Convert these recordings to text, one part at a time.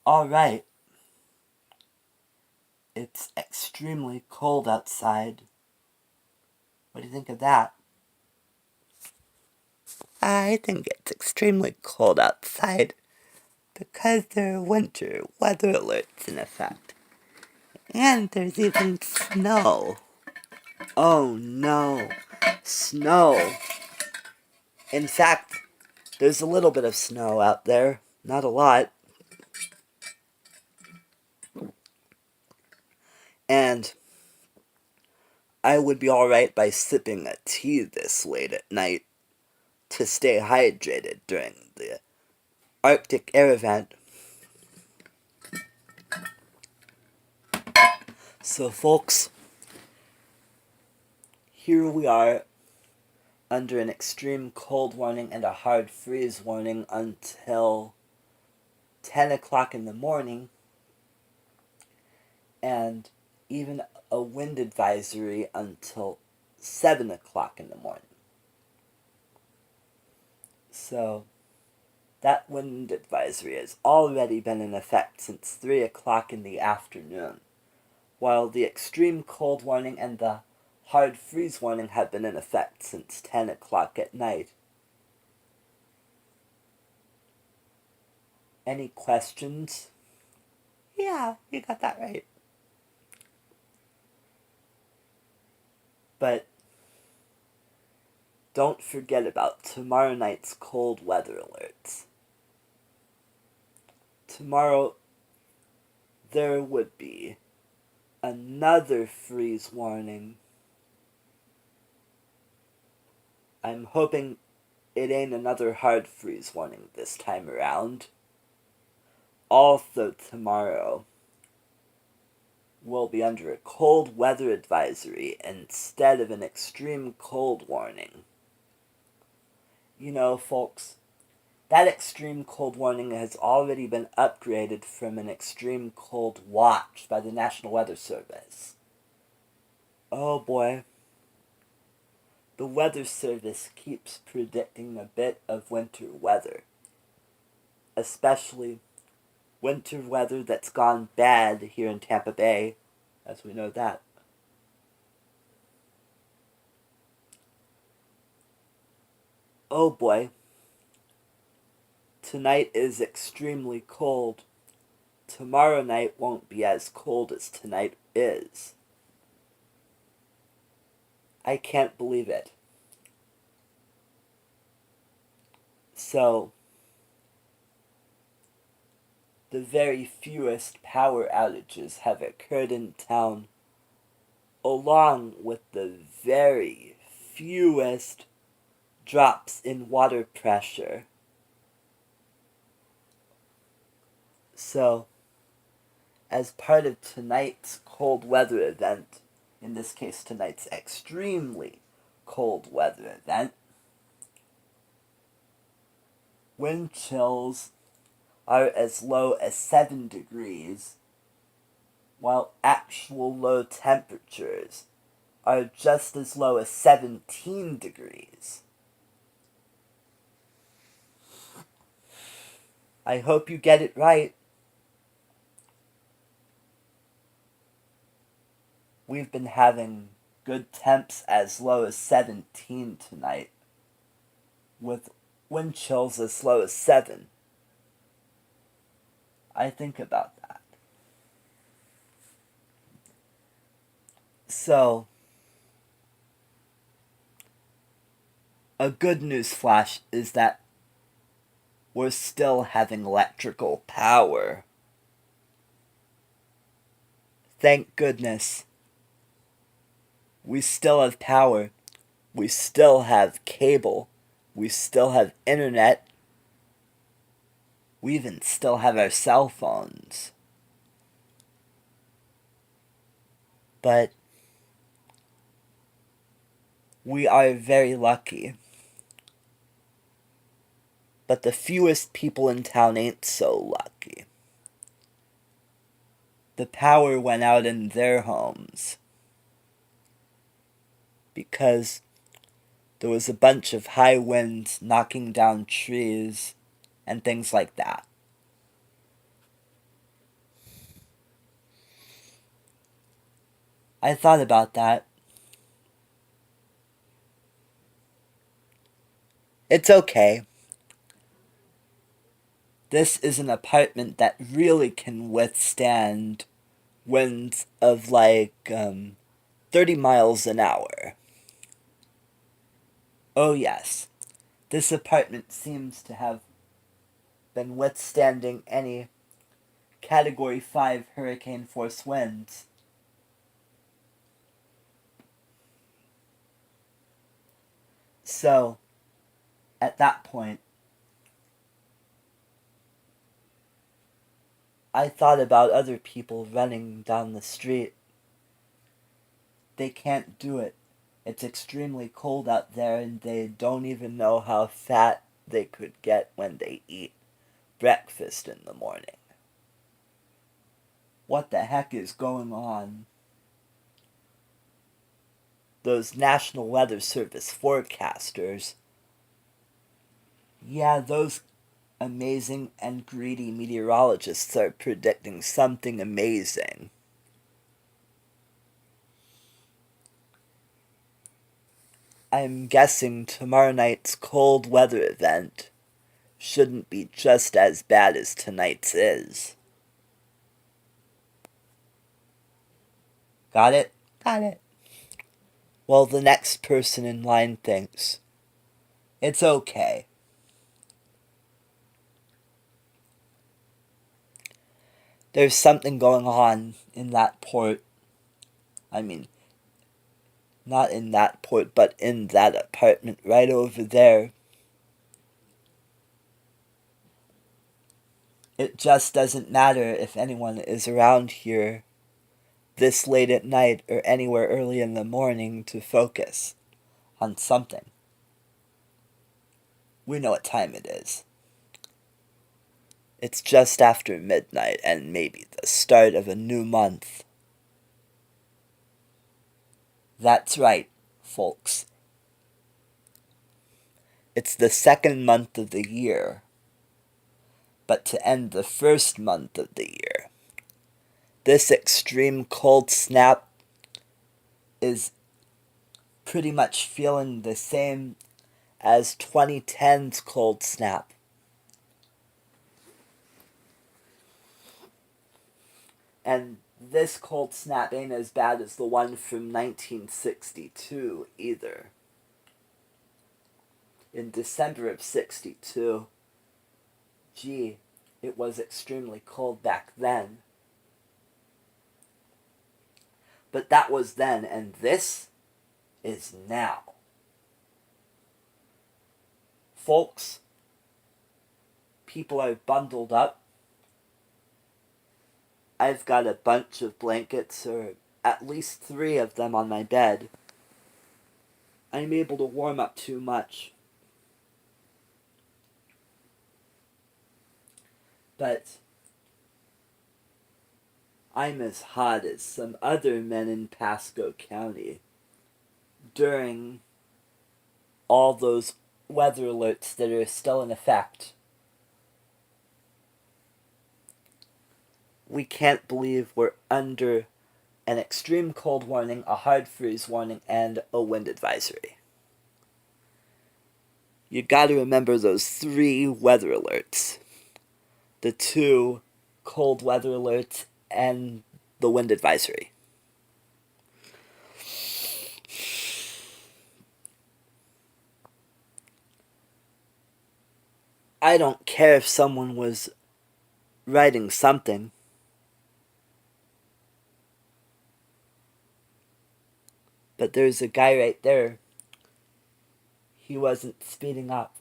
Alright, it's extremely cold outside. What do you think of that? I think it's extremely cold outside because there are winter weather alerts in effect. And there's even snow. Oh no, snow. In fact, there's a little bit of snow out there, not a lot. And I would be alright by sipping a tea this late at night to stay hydrated during the Arctic air event. So folks, here we are under an extreme cold warning and a hard freeze warning until 10 o'clock in the morning, and even a wind advisory until 7 o'clock in the morning. So that wind advisory has already been in effect since 3 o'clock in the afternoon, while the extreme cold warning and the hard freeze warning have been in effect since 10 o'clock at night. Any questions? Yeah, you got that right. But don't forget about tomorrow night's cold weather alerts. Tomorrow, there would be another freeze warning. I'm hoping it ain't another hard freeze warning this time around. Also tomorrow, we'll be under a cold weather advisory instead of an extreme cold warning. You know, folks, that extreme cold warning has already been upgraded from an extreme cold watch by the National Weather Service. Oh boy. The Weather Service keeps predicting a bit of winter weather. Especially winter weather that's gone bad here in Tampa Bay, as we know that. Oh boy. Tonight is extremely cold. Tomorrow night won't be as cold as tonight is. I can't believe it. So, the very fewest power outages have occurred in town, along with the very fewest drops in water pressure. So, as part of tonight's cold weather event, in this case tonight's extremely cold weather event, wind chills are as low as 7 degrees, while actual low temperatures are just as low as 17 degrees. I hope you get it right. We've been having good temps as low as 17 tonight, with wind chills as low as 7. I think about that. So, a good news flash is that we're still having electrical power. Thank goodness. We still have power. We still have cable. We still have internet. We even still have our cell phones. But we are very lucky. But the fewest people in town ain't so lucky. The power went out in their homes because there was a bunch of high winds knocking down trees and things like that. I thought about that. It's okay. This is an apartment that really can withstand winds of 30 miles an hour. Oh yes, this apartment seems to have been withstanding any Category 5 hurricane force winds. So, at that point, I thought about other people running down the street. They can't do it. It's extremely cold out there, and they don't even know how fat they could get when they eat breakfast in the morning. What the heck is going on? Those National Weather Service forecasters, yeah, those amazing and greedy meteorologists are predicting something amazing. I'm guessing tomorrow night's cold weather event shouldn't be just as bad as tonight's is. Got it? Got it. Well, the next person in line thinks, it's okay. There's something going on in that port. I mean, not in that port, but in that apartment right over there. It just doesn't matter if anyone is around here this late at night or anywhere early in the morning to focus on something. We know what time it is. It's just after midnight and maybe the start of a new month. That's right, folks. It's the second month of the year. But to end the first month of the year, this extreme cold snap is pretty much feeling the same as 2010's cold snap. And this cold snap ain't as bad as the one from 1962 either. In December of 62, gee, it was extremely cold back then. But that was then, and this is now. Folks, people are bundled up. I've got a bunch of blankets, or at least 3 of them on my bed. I'm able to warm up too much. But I'm as hot as some other men in Pasco County during all those weather alerts that are still in effect. We can't believe we're under an extreme cold warning, a hard freeze warning, and a wind advisory. You gotta remember those 3 weather alerts. The 2 cold weather alerts and the wind advisory. I don't care if someone was writing something. But there's a guy right there. He wasn't speeding up.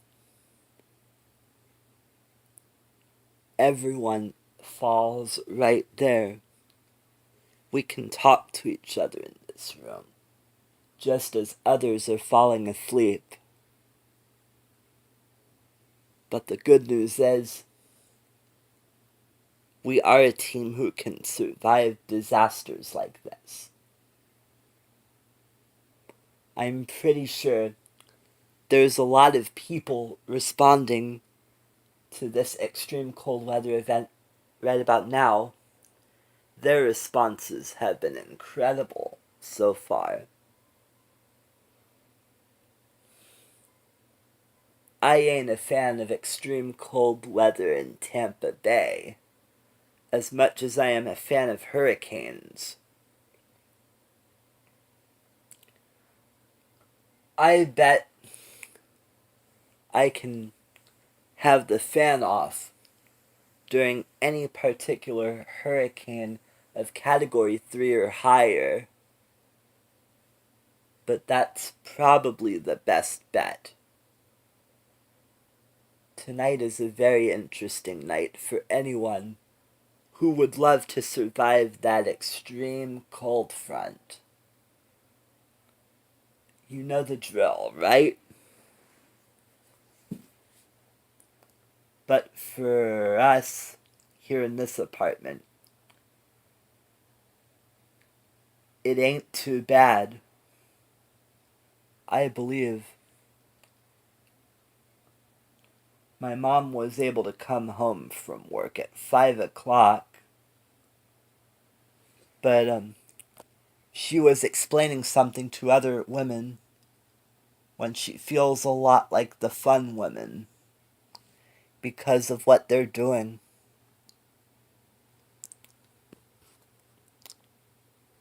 Everyone falls right there. We can talk to each other in this room, just as others are falling asleep. But the good news is, we are a team who can survive disasters like this. I'm pretty sure there's a lot of people responding to this extreme cold weather event right about now. Their responses have been incredible so far. I ain't a fan of extreme cold weather in Tampa Bay as much as I am a fan of hurricanes. I bet I can have the fan off during any particular hurricane of Category 3 or higher, but that's probably the best bet. Tonight is a very interesting night for anyone who would love to survive that extreme cold front. You know the drill, right? But for us, here in this apartment, it ain't too bad. I believe my mom was able to come home from work at 5 o'clock, but she was explaining something to other women when she feels a lot like the fun women because of what they're doing.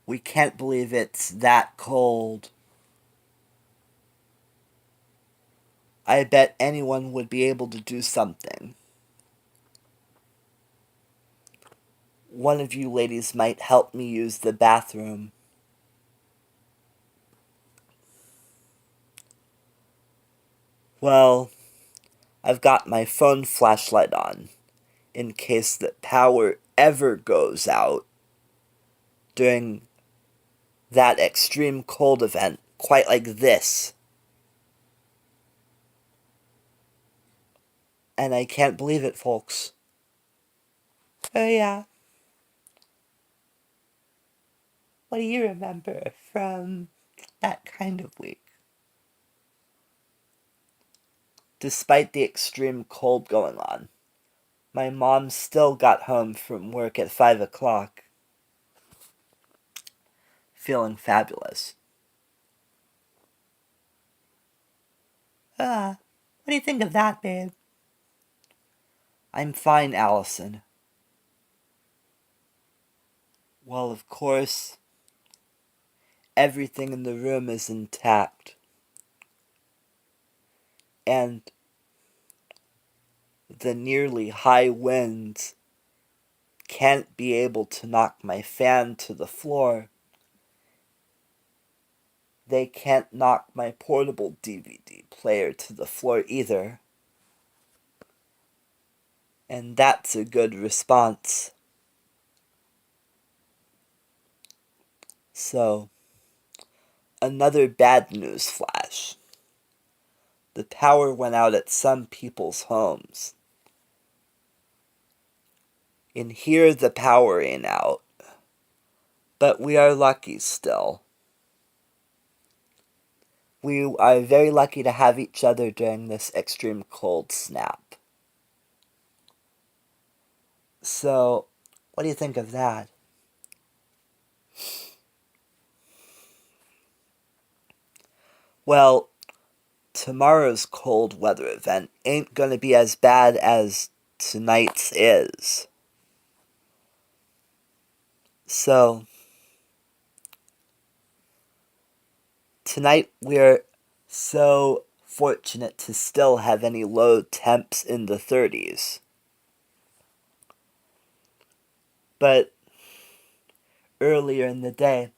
We can't believe it's that cold. I bet anyone would be able to do something. One of you ladies might help me use the bathroom. Well, I've got my phone flashlight on in case the power ever goes out during that extreme cold event, quite like this. And I can't believe it, folks. Oh yeah. What do you remember from that kind of week? Despite the extreme cold going on, my mom still got home from work at 5 o'clock, feeling fabulous. What do you think of that, babe? I'm fine, Allison. Well, of course, everything in the room is intact. And the nearly high winds can't be able to knock my fan to the floor. They can't knock my portable DVD player to the floor either. And that's a good response. So, another bad news flash. The power went out at some people's homes. In here, the power ain't out. But we are lucky still. We are very lucky to have each other during this extreme cold snap. So, what do you think of that? Well, tomorrow's cold weather event ain't gonna be as bad as tonight's is. So, tonight we're so fortunate to still have any low temps in the 30s. But earlier in the day,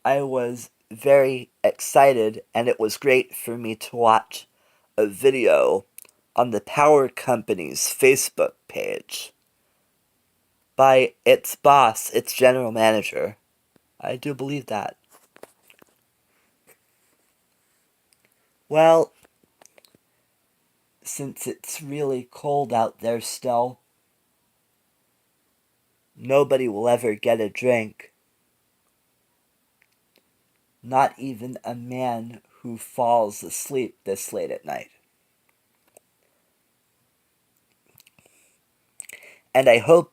I was very excited, and it was great for me to watch a video on the power company's Facebook page by its boss, its general manager. I do believe that. Well, since it's really cold out there still, nobody will ever get a drink. Not even a man who falls asleep this late at night. And I hope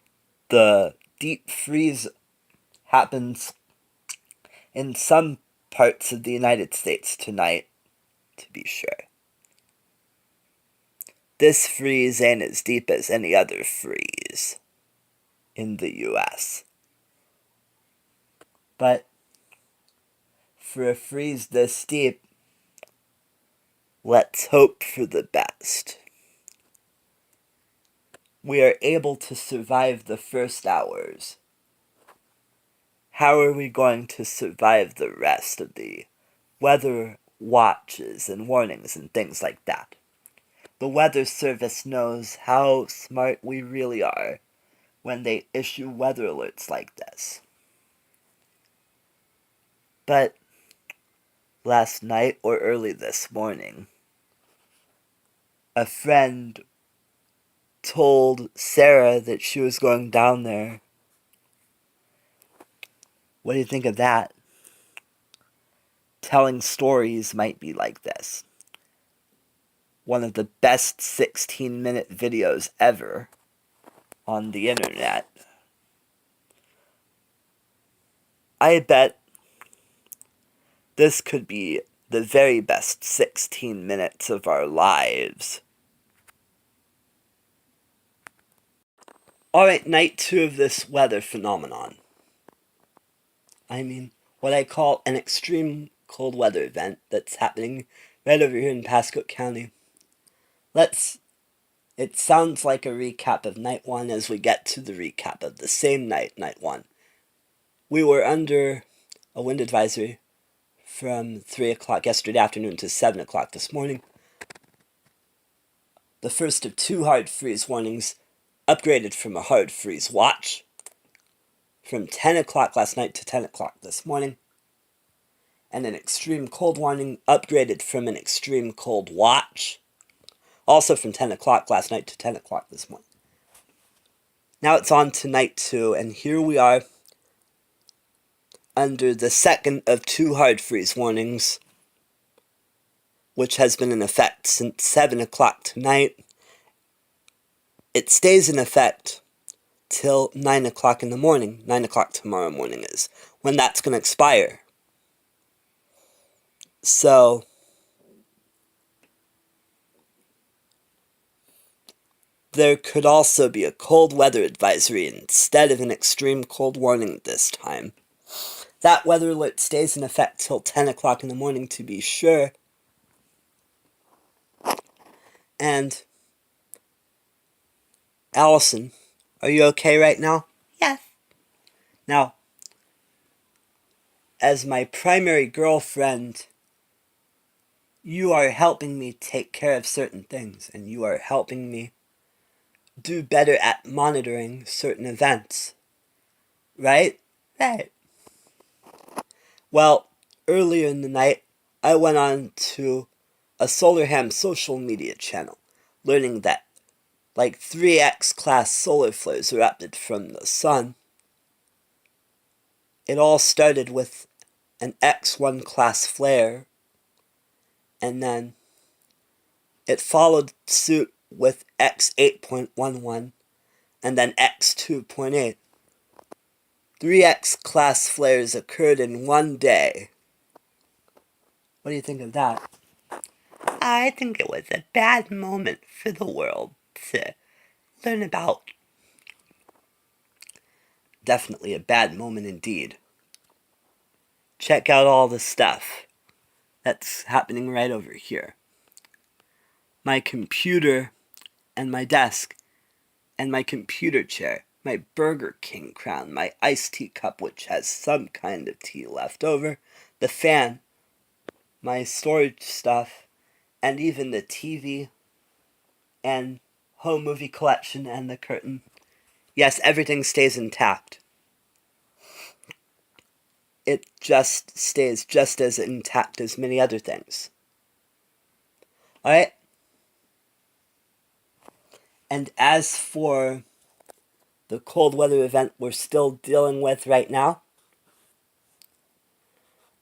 the deep freeze happens in some parts of the United States tonight, to be sure. This freeze ain't as deep as any other freeze in the U.S. But for a freeze this deep, let's hope for the best. We are able to survive the first hours. How are we going to survive the rest of the weather watches and warnings and things like that? The Weather Service knows how smart we really are when they issue weather alerts like this. But last night or early this morning, a friend told Sarah that she was going down there. What do you think of that? Telling stories might be like this. One of the best 16-minute videos ever on the internet. I bet this could be the very best 16 minutes of our lives. Alright, night 2 of this weather phenomenon. I mean, what I call an extreme cold weather event that's happening right over here in Pasco County. It sounds like a recap of night 1 as we get to the recap of the same night, night 1. We were under a wind advisory from 3 o'clock yesterday afternoon to 7 o'clock this morning. The first of 2 hard freeze warnings, upgraded from a hard freeze watch, from 10 o'clock last night to 10 o'clock this morning, and an extreme cold warning, upgraded from an extreme cold watch, also from 10 o'clock last night to 10 o'clock this morning. Now it's on to night 2, and here we are under the second of 2 hard freeze warnings, which has been in effect since 7 o'clock tonight. It stays in effect till 9 o'clock in the morning. 9 o'clock tomorrow morning is when that's going to expire. So, there could also be a cold weather advisory instead of an extreme cold warning this time. That weather alert stays in effect till 10 o'clock in the morning to be sure. And, Allison, are you okay right now? Yes. Now, as my primary girlfriend, you are helping me take care of certain things, and you are helping me do better at monitoring certain events. Right? Right. Well, earlier in the night, I went on to a SolarHam social media channel, learning that like 3x class solar flares erupted from the sun. It all started with an X1 class flare, and then it followed suit with X8.11, and then X2.8. 3x class flares occurred in one day. What do you think of that? I think it was a bad moment for the world to learn about. Definitely a bad moment indeed. Check out all the stuff that's happening right over here. My computer and my desk and my computer chair, my Burger King crown, my iced tea cup which has some kind of tea left over, the fan, my storage stuff, and even the TV and home movie collection and the curtain. Yes, everything stays intact. It just stays just as intact as many other things. Alright? And as for the cold weather event we're still dealing with right now,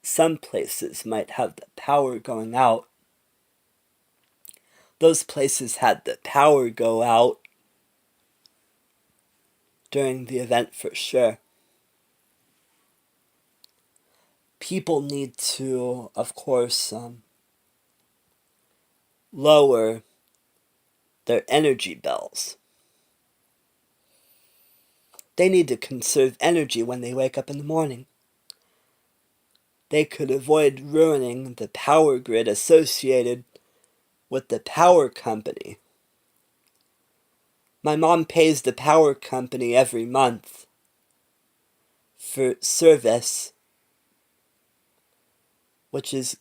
some places might have the power going out. Those places had the power go out during the event for sure. people need to, of course, lower their energy bills. They need to conserve energy when they wake up in the morning. They could avoid ruining the power grid associated with the power company. My mom pays the power company every month for service, which is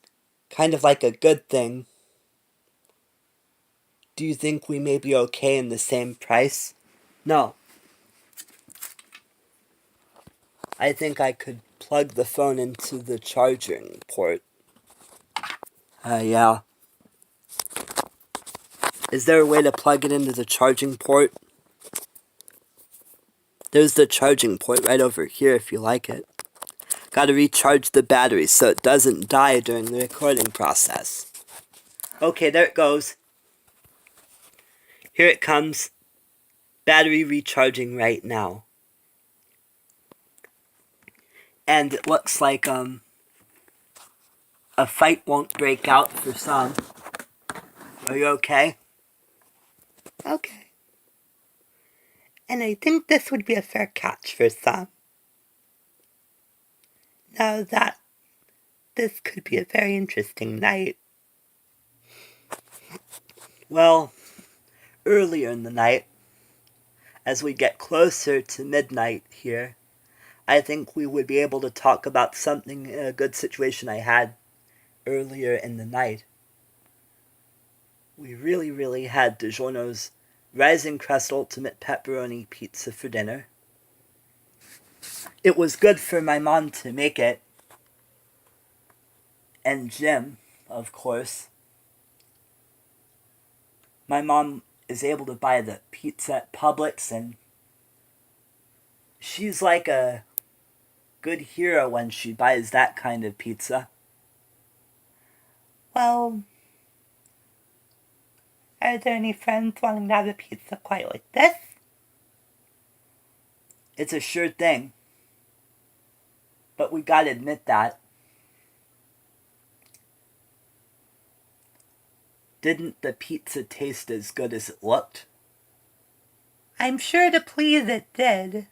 kind of like a good thing. Do you think we may be okay in the same price? No. I think I could plug the phone into the charging port. Yeah. Is there a way to plug it into the charging port? There's the charging port right over here if you like it. Gotta recharge the battery so it doesn't die during the recording process. Okay, there it goes. Here it comes. Battery recharging right now. And it looks like a fight won't break out for some. Are you okay? Okay. And I think this would be a fair catch for some. Now that this could be a very interesting night. Well, earlier in the night, as we get closer to midnight here, I think we would be able to talk about something, a good situation I had earlier in the night. We really had DiGiorno's Rising Crust Ultimate Pepperoni Pizza for dinner. It was good for my mom to make it. And Jim, of course. My mom is able to buy the pizza at Publix, and she's like a good hero when she buys that kind of pizza. Well, are there any friends wanting to have a pizza quite like this? It's a sure thing. But we gotta admit that. Didn't the pizza taste as good as it looked? I'm sure to please it did.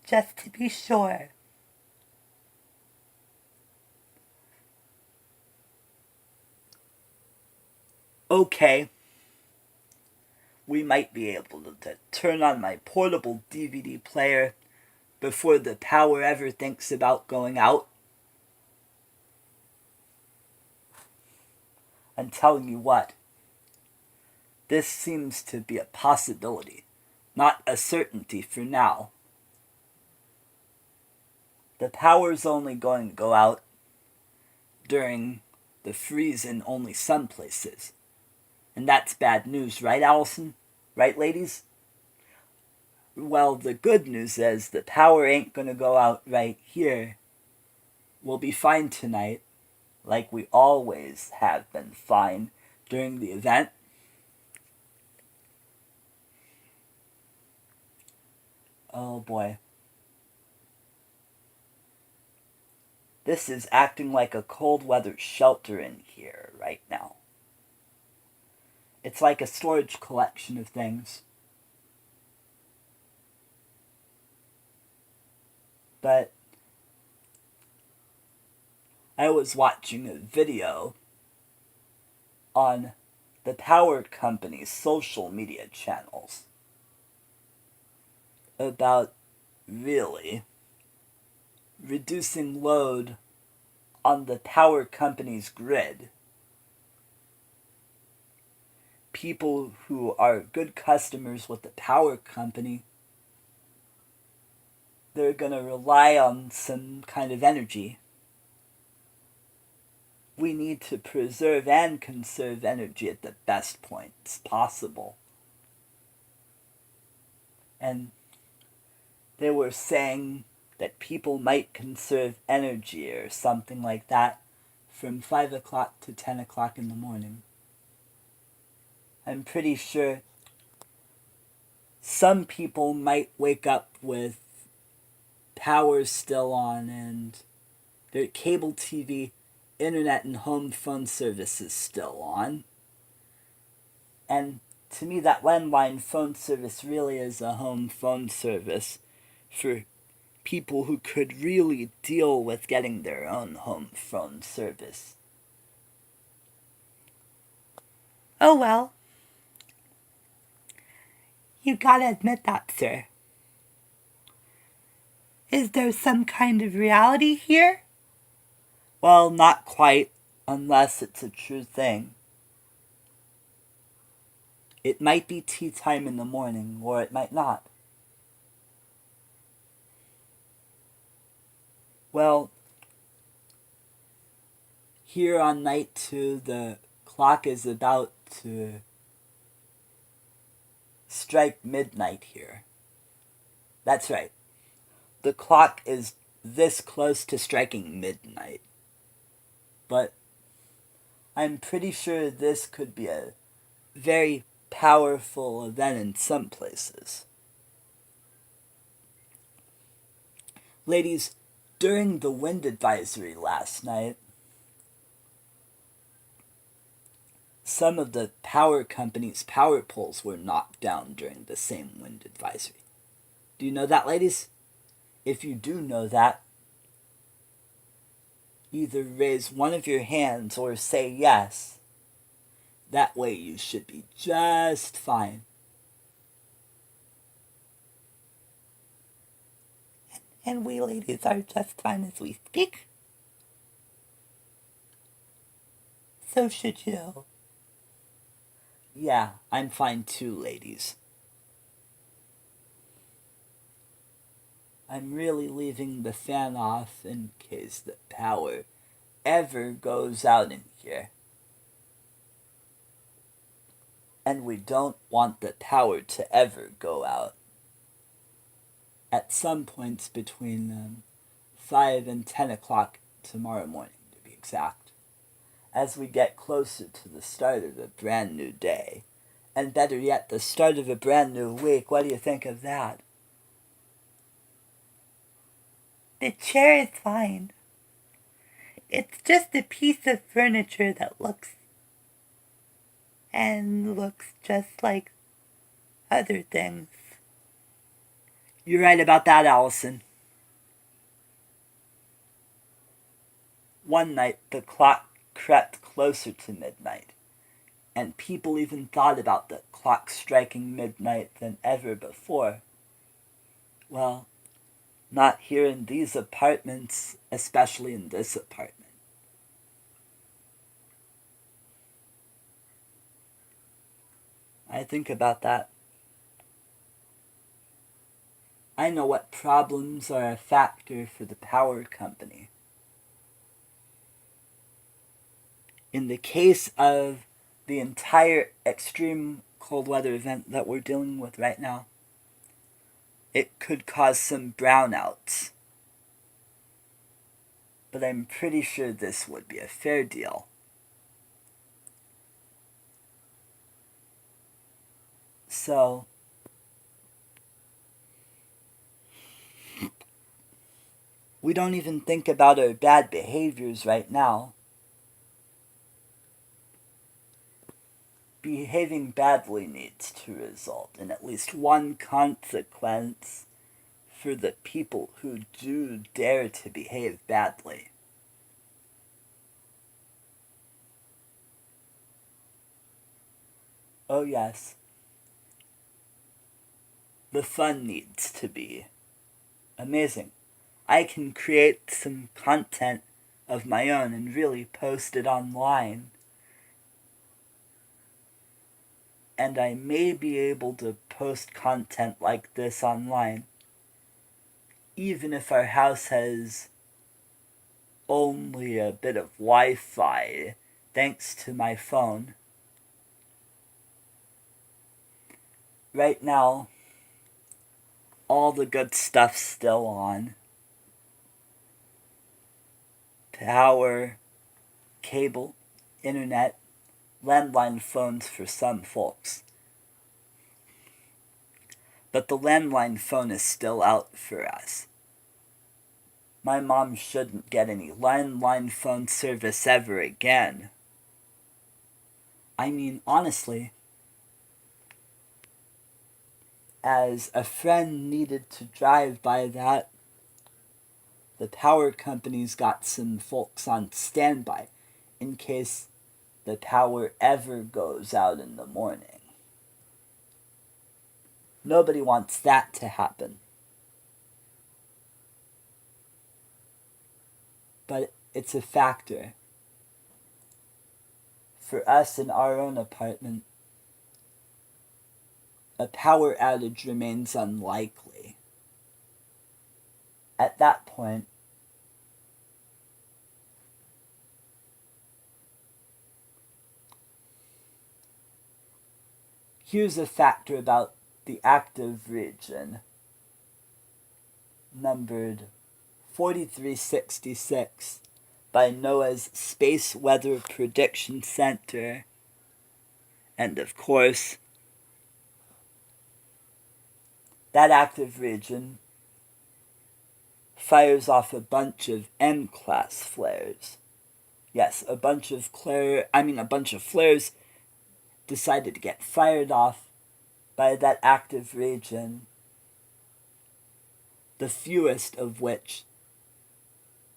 Just to be sure. Okay. We might be able to turn on my portable DVD player before the power ever thinks about going out. I'm telling you what, this seems to be a possibility, not a certainty for now. The power's only going to go out during the freeze in only some places. And that's bad news, right, Allison? Right, ladies? Well, the good news is the power ain't gonna go out right here. We'll be fine tonight, like we always have been fine during the event. Oh boy. This is acting like a cold weather shelter in here right now. It's like a storage collection of things. But I was watching a video on the power company's social media channels about really reducing load on the power company's grid. People who are good customers with the power company, they're gonna rely on some kind of energy. We need to preserve and conserve energy at the best points possible. And they were saying that people might conserve energy or something like that from 5 o'clock to 10 o'clock in the morning. I'm pretty sure some people might wake up with power's still on, and their cable TV, internet, and home phone service is still on. And to me, that landline phone service really is a home phone service for people who could really deal with getting their own home phone service. Oh well. You gotta admit that, sir. Is there some kind of reality here? Well, not quite, unless it's a true thing. It might be tea time in the morning, or it might not. Well, here on night 2, the clock is about to strike midnight here. That's right. The clock is this close to striking midnight. But I'm pretty sure this could be a very powerful event in some places. Ladies, during the wind advisory last night, some of the power companies' power poles were knocked down during the same wind advisory. Do you know that, ladies? If you do know that, either raise one of your hands or say yes. That way you should be just fine. And we ladies are just fine as we speak. So should you. Yeah, I'm fine too, ladies. I'm really leaving the fan off in case the power ever goes out in here. And we don't want the power to ever go out. At some points between 5 and 10 o'clock tomorrow morning, to be exact. As we get closer to the start of a brand new day. And better yet, the start of a brand new week. What do you think of that? The chair is fine. It's just a piece of furniture that looks just like other things. You're right about that, Allison. One night, the clock crept closer to midnight, and people even thought about the clock striking midnight than ever before. Well, not here in these apartments, especially in this apartment. I think about that. I know what problems are a factor for the power company. In the case of the entire extreme cold weather event that we're dealing with right now, it could cause some brownouts. But I'm pretty sure this would be a fair deal. So, we don't even think about our bad behaviors right now. Behaving badly needs to result in at least one consequence for the people who do dare to behave badly. Oh yes. The fun needs to be amazing. I can create some content of my own and really post it online. And I may be able to post content like this online, even if our house has only a bit of Wi-Fi, thanks to my phone. Right now, all the good stuff's still on. Power, cable, internet, landline phones for some folks. But the landline phone is still out for us. My mom shouldn't get any landline phone service ever again. I mean, honestly, as a friend needed to drive by that, the power companies got some folks on standby in case the power ever goes out in the morning. Nobody wants that to happen. But it's a factor. For us in our own apartment, a power outage remains unlikely. At that point, here's a factor about the active region, numbered 4366 by NOAA's Space Weather Prediction Center. And of course, that active region fires off a bunch of M-class flares. Yes, a bunch of flares decided to get fired off by that active region, the fewest of which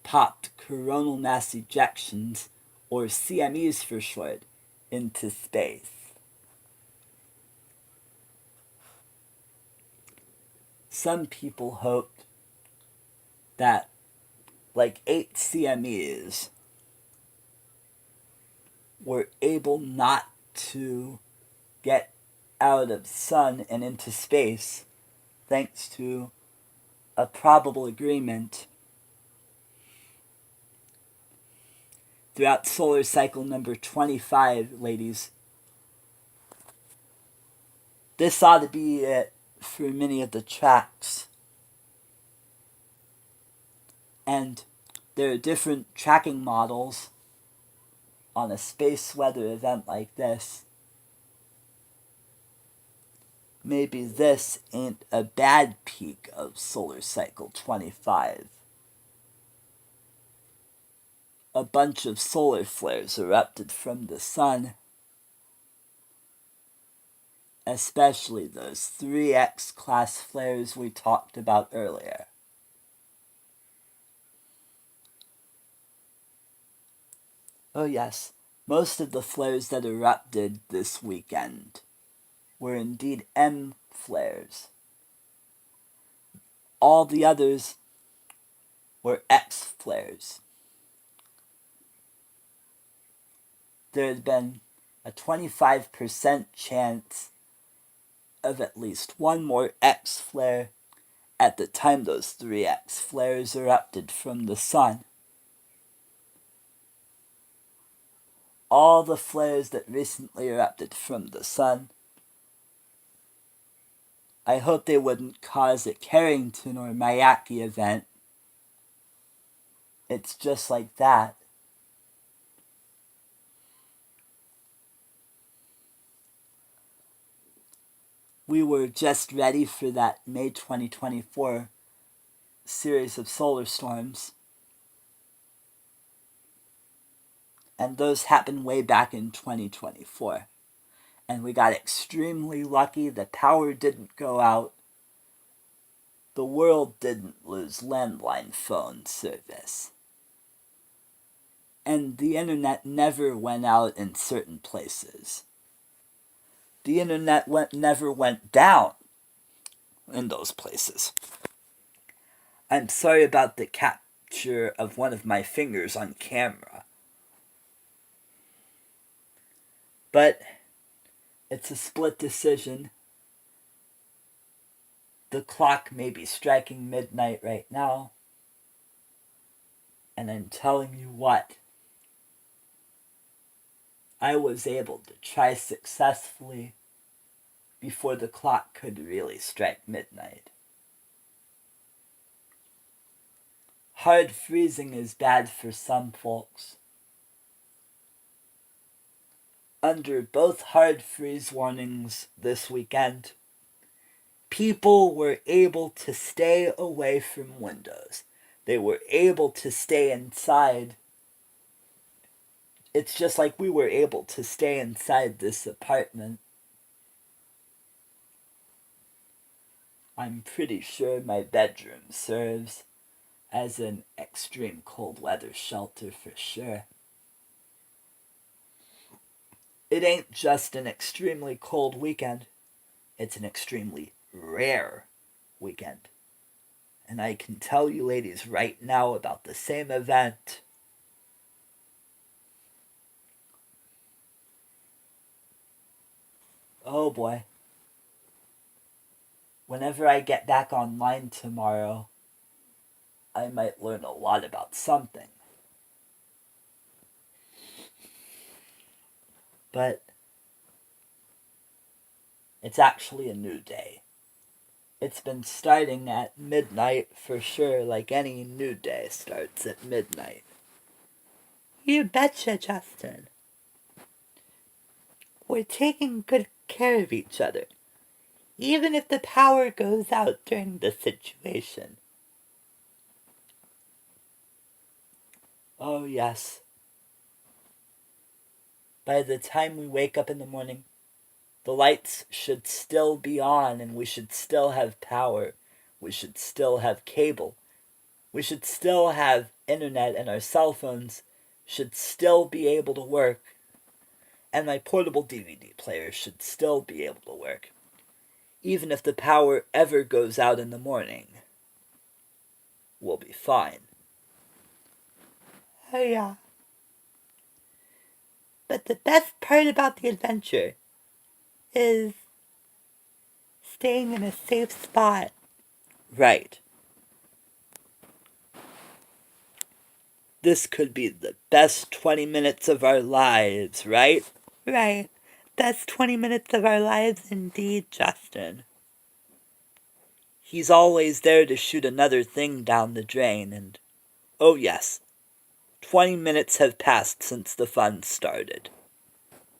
popped coronal mass ejections, or CMEs for short, into space. Some people hoped that, like 8 CMEs, were able not to get out of the sun and into space thanks to a probable agreement throughout solar cycle number 25, ladies. This ought to be it for many of the tracks. And there are different tracking models on a space weather event like this. Maybe this ain't a bad peak of solar cycle 25. A bunch of solar flares erupted from the sun, especially those 3X class flares we talked about earlier. Oh yes, most of the flares that erupted this weekend were indeed M flares. All the others were X flares. There had been a 25% chance of at least one more X flare at the time those 3X flares erupted from the sun. All the flares that recently erupted from the sun, I hope they wouldn't cause a Carrington or Miyake event. It's just like that. We were just ready for that May 2024 series of solar storms. And those happened way back in 2024. And we got extremely lucky. The power didn't go out. The world didn't lose landline phone service. And the internet never went out in certain places. The internet never went down in those places. I'm sorry about the capture of one of my fingers on camera. But it's a split decision. The clock may be striking midnight right now. And I'm telling you what, I was able to try successfully before the clock could really strike midnight. Hard freezing is bad for some folks. Under both hard freeze warnings this weekend, people were able to stay away from windows. They were able to stay inside. It's just like we were able to stay inside this apartment. I'm pretty sure my bedroom serves as an extreme cold weather shelter for sure. It ain't just an extremely cold weekend. It's an extremely rare weekend. And I can tell you ladies right now about the same event. Oh boy. Whenever I get back online tomorrow, I might learn a lot about something. But it's actually a new day. It's been starting at midnight for sure, like any new day starts at midnight. You betcha, Justin. We're taking good care of each other, even if the power goes out during the situation. Oh, yes. By the time we wake up in the morning, the lights should still be on and we should still have power. We should still have cable. We should still have internet and our cell phones should still be able to work. And my portable DVD player should still be able to work. Even if the power ever goes out in the morning, we'll be fine. Oh yeah. But the best part about the adventure is staying in a safe spot. Right. This could be the best 20 minutes of our lives, right? Right. Best 20 minutes of our lives indeed, Justin. He's always there to shoot another thing down the drain, and oh yes, 20 minutes have passed since the fun started.